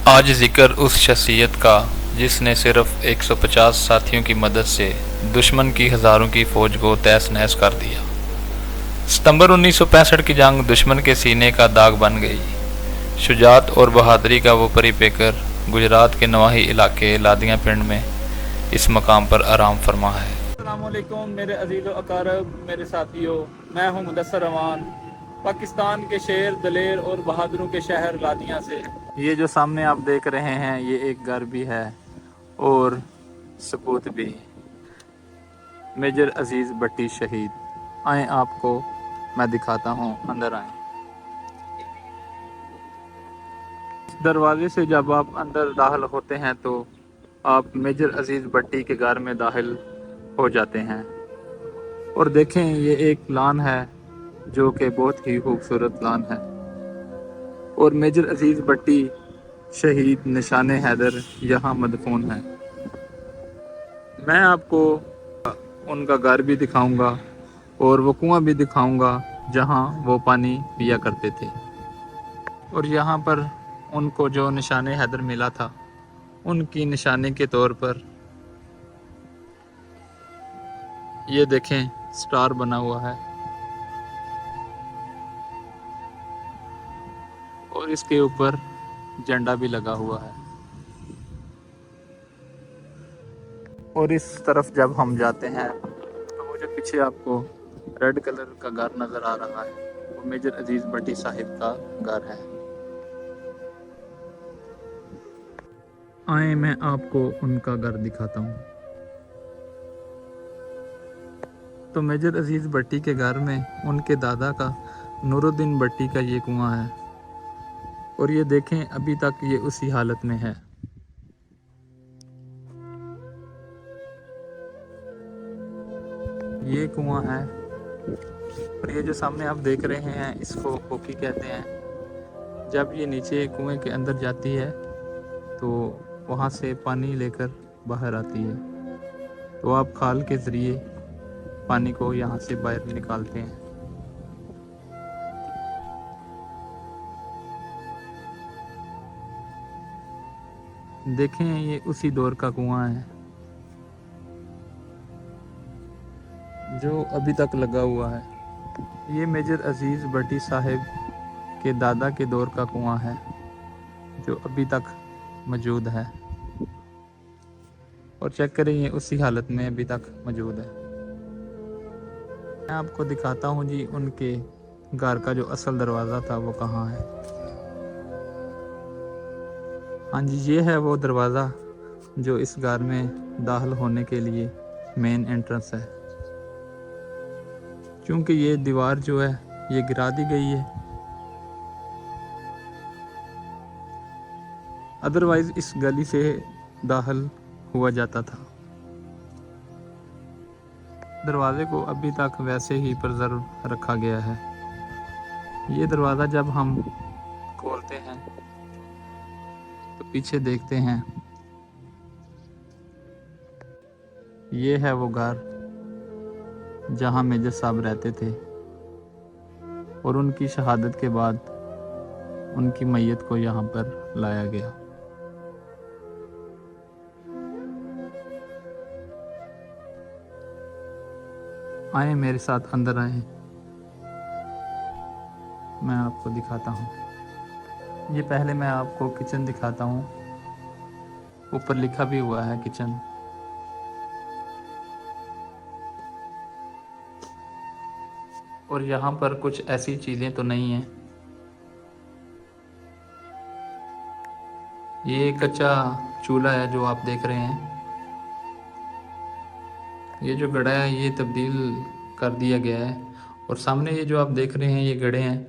آج ذکر اس شخصیت کا جس نے صرف 150 ساتھیوں کی مدد سے دشمن کی ہزاروں کی فوج کو تہس نہس کر دیا۔ ستمبر 1965 کی جنگ دشمن کے سینے کا داغ بن گئی۔ شجاعت اور بہادری کا وہ پری پیکر گجرات کے نواحی علاقے لادیاں پنڈ میں اس مقام پر آرام فرما ہے۔ السلام علیکم میرے عزیز و اقارب، میرے ساتھیوں، میں ہوں مدثر امان، پاکستان کے شیر، دلیر اور بہادروں کے شہر لادیاں سے۔ یہ جو سامنے آپ دیکھ رہے ہیں یہ ایک گھر بھی ہے اور سپوت بھی، میجر عزیز بٹی شہید۔ آئیں آپ کو میں دکھاتا ہوں، اندر آئیں۔ دروازے سے جب آپ اندر داخل ہوتے ہیں تو آپ میجر عزیز بٹی کے گھر میں داخل ہو جاتے ہیں، اور دیکھیں یہ ایک لان ہے جو کہ بہت ہی خوبصورت لان ہے، اور میجر عزیز بٹی شہید نشان حیدر یہاں مدفون ہے۔ میں آپ کو ان کا گھر بھی دکھاؤں گا اور وہ کنواں بھی دکھاؤں گا جہاں وہ پانی پیا کرتے تھے، اور یہاں پر ان کو جو نشان حیدر ملا تھا ان کی نشانی کے طور پر یہ دیکھیں سٹار بنا ہوا ہے، اور اس کے اوپر جھنڈا بھی لگا ہوا ہے۔ اور اس طرف جب ہم جاتے ہیں تو وہ جو پیچھے آپ کو ریڈ کلر کا گھر نظر آ رہا ہے وہ میجر عزیز بٹی صاحب کا گھر ہے۔ آئیں میں آپ کو ان کا گھر دکھاتا ہوں۔ تو میجر عزیز بٹی کے گھر میں ان کے دادا کا نور الدین بٹی کا یہ کنواں ہے، اور یہ دیکھیں ابھی تک یہ اسی حالت میں ہے۔ یہ کنواں ہے، اور یہ جو سامنے آپ دیکھ رہے ہیں اس کو کوکی کہتے ہیں۔ جب یہ نیچے کنویں کے اندر جاتی ہے تو وہاں سے پانی لے کر باہر آتی ہے، تو آپ کھال کے ذریعے پانی کو یہاں سے باہر نکالتے ہیں۔ دیکھیں یہ اسی دور کا کنواں ہے جو ابھی تک لگا ہوا ہے۔ یہ میجر عزیز بٹی صاحب کے دادا کے دور کا کنواں ہے جو ابھی تک موجود ہے، اور چیک کریں یہ اسی حالت میں ابھی تک موجود ہے۔ میں آپ کو دکھاتا ہوں جی ان کے گھر کا جو اصل دروازہ تھا وہ کہاں ہے۔ ہاں جی یہ ہے وہ دروازہ جو اس گھر میں داخل ہونے کے لیے مین انٹرنس ہے۔ چونکہ یہ دیوار جو ہے یہ گرا دی گئی ہے، ادروائز اس گلی سے داخل ہوا جاتا تھا۔ دروازے کو ابھی تک ویسے ہی پرزرو رکھا گیا ہے۔ یہ دروازہ جب ہم کھولتے ہیں تو پیچھے دیکھتے ہیں، یہ ہے وہ گھر جہاں میجر صاحب رہتے تھے، اور ان کی شہادت کے بعد ان کی میت کو یہاں پر لایا گیا۔ آئیں میرے ساتھ اندر آئیں، میں آپ کو دکھاتا ہوں۔ یہ پہلے میں آپ کو کچن دکھاتا ہوں، اوپر لکھا بھی ہوا ہے کچن۔ اور یہاں پر کچھ ایسی چیزیں تو نہیں ہیں۔ یہ کچا چولہا ہے جو آپ دیکھ رہے ہیں، یہ جو گڑھا ہے یہ تبدیل کر دیا گیا ہے، اور سامنے یہ جو آپ دیکھ رہے ہیں یہ گڑھے ہیں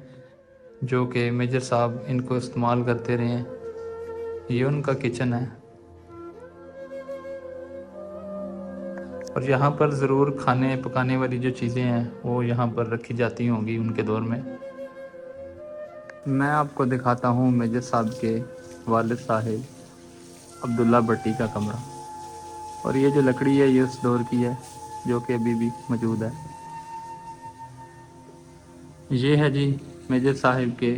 جو کہ میجر صاحب ان کو استعمال کرتے رہے ہیں۔ یہ ان کا کچن ہے، اور یہاں پر ضرور کھانے پکانے والی جو چیزیں ہیں وہ یہاں پر رکھی جاتی ہوں گی ان کے دور میں۔ میں آپ کو دکھاتا ہوں میجر صاحب کے والد صاحب عبداللہ بٹی کا کمرہ، اور یہ جو لکڑی ہے یہ اس دور کی ہے جو کہ ابھی بھی موجود ہے۔ یہ ہے جی میجر صاحب کے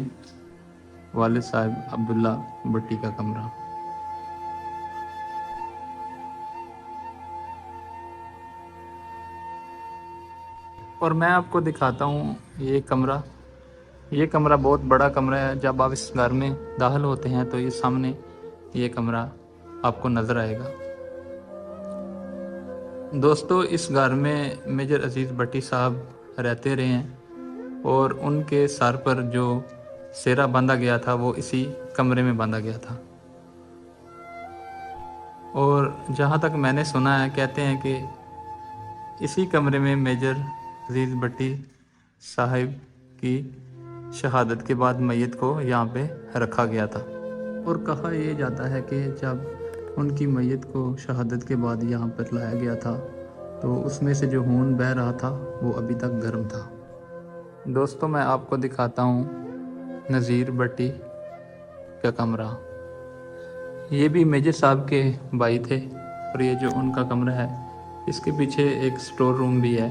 والد صاحب عبداللہ بھٹی کا کمرہ۔ اور میں آپ کو دکھاتا ہوں یہ کمرہ بہت بڑا کمرہ ہے۔ جب آپ اس گھر میں داخل ہوتے ہیں تو یہ سامنے یہ کمرہ آپ کو نظر آئے گا۔ دوستو اس گھر میں میجر عزیز بھٹی صاحب رہتے رہے ہیں، اور ان کے سر پر جو سہرا باندھا گیا تھا وہ اسی کمرے میں باندھا گیا تھا۔ اور جہاں تک میں نے سنا ہے، کہتے ہیں کہ اسی کمرے میں میجر عزیز بھٹی صاحب کی شہادت کے بعد میت کو یہاں پہ رکھا گیا تھا، اور کہا یہ جاتا ہے کہ جب ان کی میت کو شہادت کے بعد یہاں پر لایا گیا تھا تو اس میں سے جو خون بہہ رہا تھا وہ ابھی تک گرم تھا۔ دوستو میں آپ کو دکھاتا ہوں نذیر بھٹی کا کمرہ۔ یہ بھی میجر صاحب کے بھائی تھے، اور یہ جو ان کا کمرہ ہے اس کے پیچھے ایک سٹور روم بھی ہے۔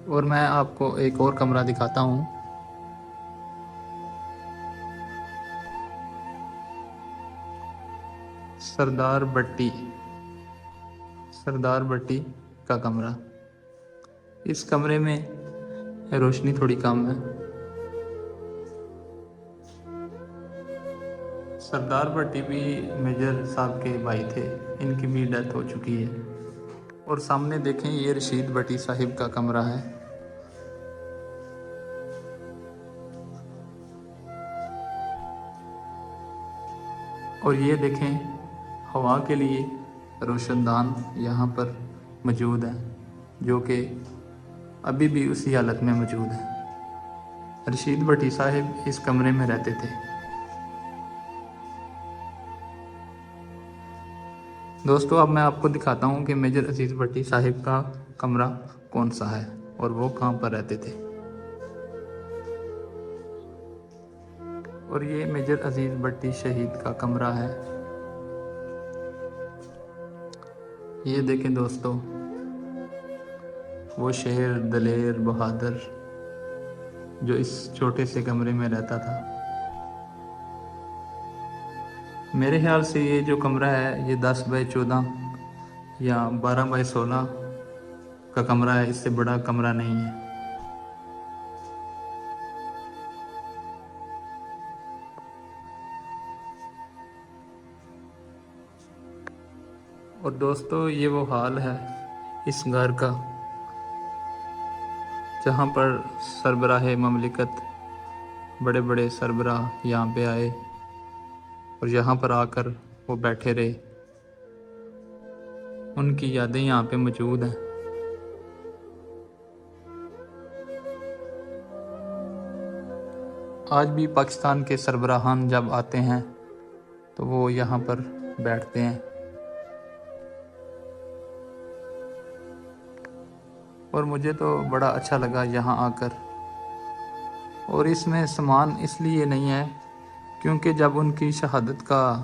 اور میں آپ کو ایک اور کمرہ دکھاتا ہوں۔ سردار بھٹی کا کمرہ۔ اس کمرے میں روشنی تھوڑی کم ہے۔ سردار بھٹی بھی میجر صاحب کے بھائی تھے، ان کی بھی ڈیتھ ہو چکی ہے۔ اور سامنے دیکھیں یہ رشید بھٹی صاحب کا کمرہ ہے۔ اور یہ دیکھیں ہوا کے لیے روشن دان یہاں پر موجود ہے، جو کہ ابھی بھی اسی حالت میں موجود ہے۔ رشید بھٹی صاحب اس کمرے میں رہتے تھے۔ دوستو اب میں آپ کو دکھاتا ہوں کہ میجر عزیز بھٹی صاحب کا کمرہ کون سا ہے اور وہ کہاں پر رہتے تھے۔ اور یہ میجر عزیز بھٹی شہید کا کمرہ ہے۔ یہ دیکھیں دوستو، وہ شیر دلیر بہادر جو اس چھوٹے سے کمرے میں رہتا تھا۔ میرے خیال سے یہ جو کمرہ ہے یہ 10x14 یا 12x16 کا کمرہ ہے، اس سے بڑا کمرہ نہیں ہے۔ اور دوستو یہ وہ حال ہے اس گھر کا جہاں پر سربراہ مملکت، بڑے بڑے سربراہ یہاں پہ آئے اور یہاں پر آ کر وہ بیٹھے رہے۔ ان کی یادیں یہاں پہ موجود ہیں۔ آج بھی پاکستان کے سربراہان جب آتے ہیں تو وہ یہاں پر بیٹھتے ہیں۔ اور مجھے تو بڑا اچھا لگا یہاں آ کر۔ اور اس میں سامان اس لیے نہیں ہے کیونکہ جب ان کی شہادت کا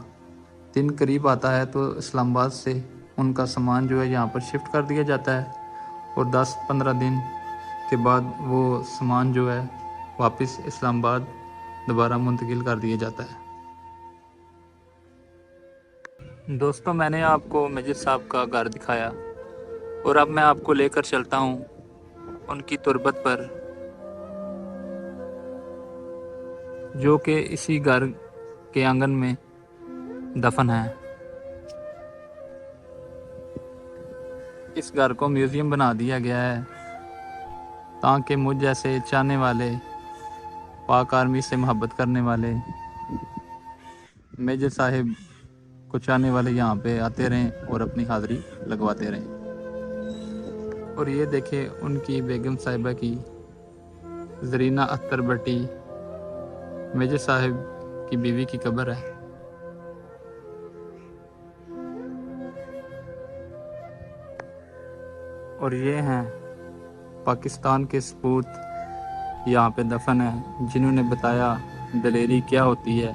دن قریب آتا ہے تو اسلام آباد سے ان کا سامان جو ہے یہاں پر شفٹ کر دیا جاتا ہے، اور 10-15 دن کے بعد وہ سامان جو ہے واپس اسلام آباد دوبارہ منتقل کر دیا جاتا ہے۔ دوستو میں نے آپ کو میجر صاحب کا گھر دکھایا، اور اب میں آپ کو لے کر چلتا ہوں ان کی تربت پر، جو کہ اسی گھر کے آنگن میں دفن ہے۔ اس گھر کو میوزیم بنا دیا گیا ہے تاکہ مجھ جیسے چاہنے والے، پاک آرمی سے محبت کرنے والے، میجر صاحب کو چاہنے والے یہاں پہ آتے رہیں اور اپنی حاضری لگواتے رہیں۔ اور یہ دیکھیں ان کی بیگم صاحبہ کی، زرینہ اختر بھٹی، میجر صاحب کی بیوی کی قبر ہے۔ اور یہ ہیں پاکستان کے سپوت یہاں پہ دفن ہیں، جنہوں نے بتایا دلیری کیا ہوتی ہے،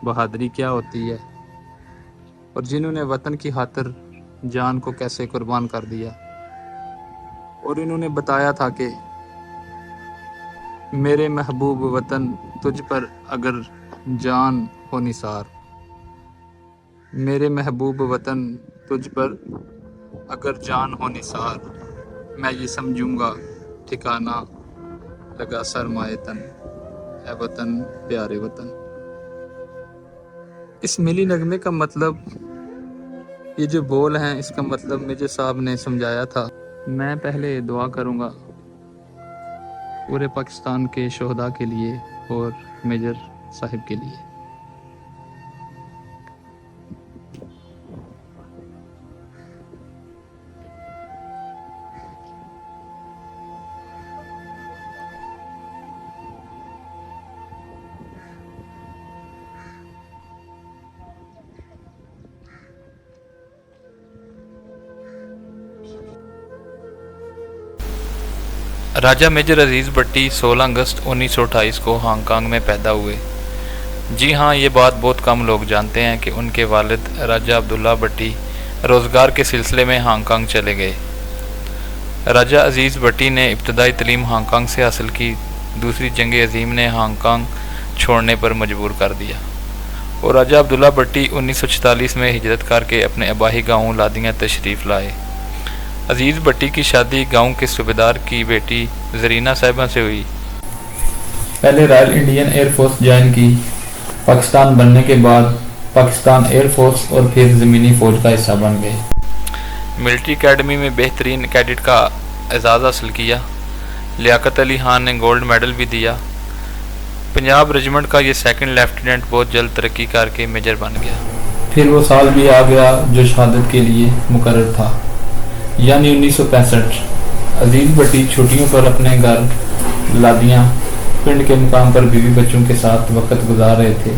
بہادری کیا ہوتی ہے، اور جنہوں نے وطن کی خاطر جان کو کیسے قربان کر دیا۔ اور انہوں نے بتایا تھا کہ میرے محبوب وطن تجھ پر اگر جان ہو نثار، میرے محبوب وطن تجھ پر اگر جان ہو نثار، میں یہ سمجھوں گا ٹھکانہ لگا سرمائے تن، اے وطن پیارے وطن۔ اس ملی نغمے کا مطلب، یہ جو بول ہیں اس کا مطلب میجر صاحب نے سمجھایا تھا۔ میں پہلے دعا کروں گا پورے پاکستان کے شہداء کے لیے اور میجر صاحب کے لیے۔ راجہ میجر عزیز بٹی 16 اگست 1928 کو ہانگ کانگ میں پیدا ہوئے۔ جی ہاں، یہ بات بہت کم لوگ جانتے ہیں کہ ان کے والد راجہ عبداللہ بٹی روزگار کے سلسلے میں ہانگ کانگ چلے گئے۔ راجہ عزیز بٹی نے ابتدائی تعلیم ہانگ کانگ سے حاصل کی۔ دوسری جنگ عظیم نے ہانگ کانگ چھوڑنے پر مجبور کر دیا اور راجہ عبداللہ بٹی 1946 میں ہجرت کر کے اپنے آبائی گاؤں لادیاں تشریف لائے۔ عزیز بٹی کی شادی گاؤں کے صوبیدار کی بیٹی زرینہ صاحبہ سے ہوئی۔ پہلے Royal Indian air force join کی، پاکستان بننے کے بعد پاکستان ایئر فورس اور پھر زمینی فوج کا حصہ بن گئے۔ ملٹری اکیڈمی میں بہترین کیڈٹ کا اعزاز حاصل کیا۔ لیاقت علی خان نے گولڈ میڈل بھی دیا۔ پنجاب رجمنٹ کا یہ سیکنڈ لیفٹیننٹ بہت جلد ترقی کر کے میجر بن گیا۔ پھر وہ سال بھی آ گیا جو شہادت کے لیے مقرر تھا، یعنی 1965۔ عزیز بٹی چھٹیوں پر اپنے گھر لادیاں پنڈ کے مقام پر بیوی بچوں کے ساتھ وقت گزار رہے تھے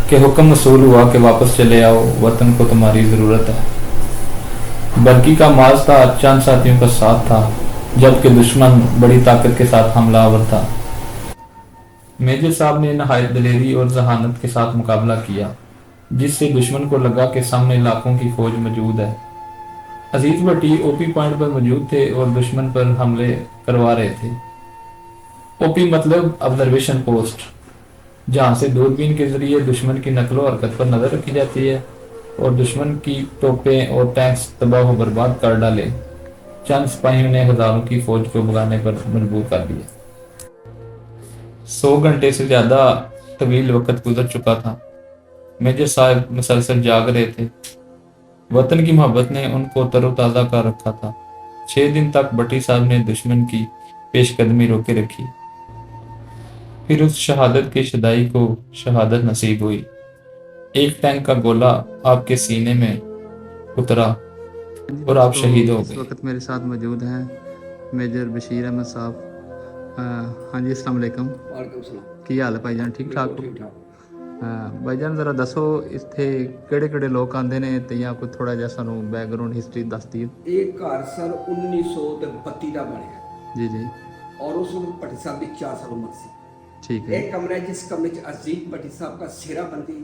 کہ حکم موصول ہوا کہ واپس چلے آؤ، وطن کو تمہاری ضرورت ہے۔ برقی کا ماض تھا، چند ساتھیوں کا ساتھ تھا، جبکہ دشمن بڑی طاقت کے ساتھ حملہ آور تھا۔ میجر صاحب نے نہایت دلیری اور ذہانت کے ساتھ مقابلہ کیا، جس سے دشمن کو لگا کہ سامنے لاکھوں کی فوج موجود ہے۔ عزیز بٹی او پی پوائنٹ پر موجود تھے اور دشمن پر حملے کروا رہے تھے۔ او پی مطلب آبزرویشن پوسٹ، جہاں سے دوربین کے ذریعے دشمن کی نقل و حرکت پر نظر رکھی جاتی ہے اور دشمن کی توپیں اور ٹینکس تباہ و برباد کر ڈالے۔ چند سپاہیوں نے ہزاروں کی فوج کو بھگانے پر مجبور کر دیا۔ 100 گھنٹے سے زیادہ طویل وقت گزر چکا تھا۔ میجر صاحب مسلسل جاگ رہے تھے۔ وطن کی محبت نے ان کو تر و تازہ کر رکھا تھا۔ 6 دن تک بٹی صاحب نے دشمن کی پیش قدمی روکے رکھی۔ پھر اس شہادت کے شدائی کو شہادت نصیب ہوئی۔ ایک ٹینک کا گولہ آپ کے سینے میں اترا اور آپ شہید ہو گئے۔ اس وقت میرے ساتھ موجود ہیں میجر بشیر احمد صاحب۔ ہاں جی، السلام علیکم۔ وعلیکم السلام۔ کی حال ہے بھائی جان؟ ٹھیک ٹھاک ہو؟ ٹھیک ٹھاک۔ بھائی جان ذرا دسو ਇੱਥੇ ਕਿਹੜੇ ਲੋਕ ਆਉਂਦੇ ਨੇ ਤੇ ਜਾਂ ਕੋਈ ਥੋੜਾ ਜਿਹਾ ਸਾਨੂੰ ਬੈਕਗ੍ਰਾਉਂਡ ਹਿਸਟਰੀ ਦੱਸ ਦਿਓ। ਇਹ ਘਰ ਸਰ 1932 ਦਾ ਬਣਿਆ ਜੀ ਜੀ, ਔਰ ਉਸ ਵਕਤ ਭੱਟੀ ਸਾਹਿਬ ਦੀ 4 ਸਾਲ ਉਮਰ ਸੀ। ਠੀਕ ਹੈ। ਇਹ ਕਮਰਾ ਜਿਸ ਕਮਰੇ 'ਚ ਅਜ਼ੀਜ਼ ਭੱਟੀ ਸਾਹਿਬ ਦਾ ਸਿਹਰਾ ਬੰਦੀ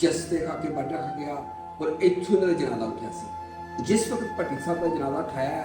ਜਸਤੇ ਖਾ ਕੇ ਵੱਢ ਰੱਖ ਗਿਆ ਔਰ ਇੱਥੋਂ ਇਹਨਾਂ ਦਾ ਜਨਾਜ਼ਾ ਉੱਠਿਆ ਸੀ। ਜਿਸ ਵਕਤ ਭੱਟੀ ਸਾਹਿਬ ਦਾ ਜਨਾਜ਼ਾ ਉਠਾਇਆ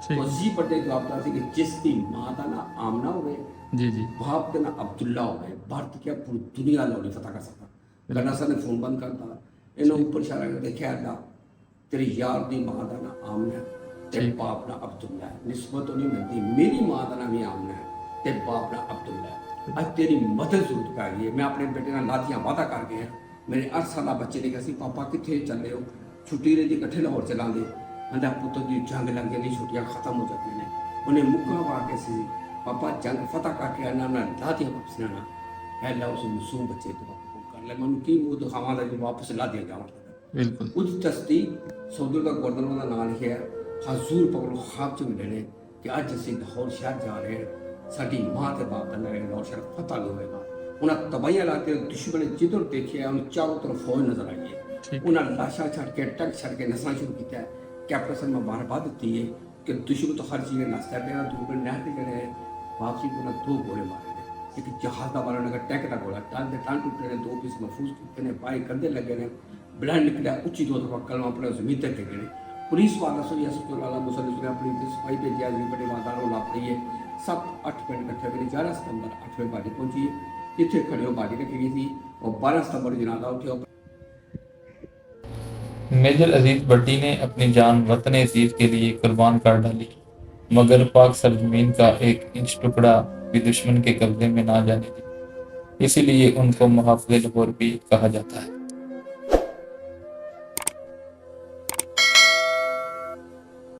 ٹھیک تو ہے۔ اسی بڑے جوابدار سی کہ جس کی ماں کا نا آمنہ ہوئے جی جی باپ کا نا عبداللہ ہوئے بھارت کیا پوری دنیا لوڑی فتح کر سکتا گنا سا نے فون بند کرتا انہوں اوپر اشارہ کر دیکھا اللہ تیری یار دی ماں کا نا آمنہ ہے تے ٹھیک۔ باپ نا عبداللہ ہے نسبت نہیں ملتی میری ماں کا نا بھی آمنہ ہے تے باپ نا عبداللہ ہے آج تیری مدد ضرورت پہ گئی ہے میں اپنے بیٹے نا لاتیاں وعدہ کر گیا میرے 8 سالہ بچے نے کہا پاپا کتنے چلے ہو چھٹی رہی تھی کٹھے لاہور چلا دے اندر پتر دی جنگ لگ گئی چھٹیاں ختم ہو جاتی ہیں انہیں مکہ وا کے سی پاپا جنگ فتح کر کے آنا انہیں لا دیا واپس نہ اے اللہ اس معصوم بچے تو کر لے میں کی وہ دکھاواں دا جو واپس لا دیا جاواں بالکل اس تصدیق سعودی کا گورنر کا نام لکھا ہے حضور پاک نو خواب چ ملے نے کہ اج اسی لاہور شہر جا رہے ہیں ساری ماں تے باپ کا لاہور شہر فتح نہیں ہوئے گا انہیں تباہیاں لاتے دشمن نے جدھر دیکھے ان چاروں طرف فوج نظر آئی ہے ٹھیک۔ انہیں لاشاں چھڑ کے ٹک چھڑ کے نسنا شروع کیا ہے کیپٹن میں مبارکباد دیتی ہے کہ دشمن تو ہر چیز نستا پہ دور نہر کے گڑے واپسی کو 2 گولے مارے نے ایک جہاز کا مارا نے ٹینک کا گولا ٹان ٹوٹے نے 2 پیس محفوظ کیتے نے پائے کندھے لگے نے بلڈ نکلا اچھی 2 دفعہ کلمہ پڑھا زمین تے گئے پولیس والا سو یا سچو لالا مسلم نے اپنی صفائی بھیجی آدمی بڑے واداروں لا پڑی ہے سب 8 منٹ کٹھے ہوئے 11 ستمبر 8 بجے باڈی پہنچی ہے جتنے کھڑے ہو باڈی رکھی گئی تھی اور 12 ستمبر جنازہ اٹھے میجر عزیز بٹی نے اپنی جان وطن عزیز کے لیے قربان کر ڈالی مگر پاک سرزمین کا 1 انچ ٹکڑا بھی دشمن کے قبضے میں نہ جانے دی اسی لیے ان کو محافظ لاہور بھی کہا جاتا ہے۔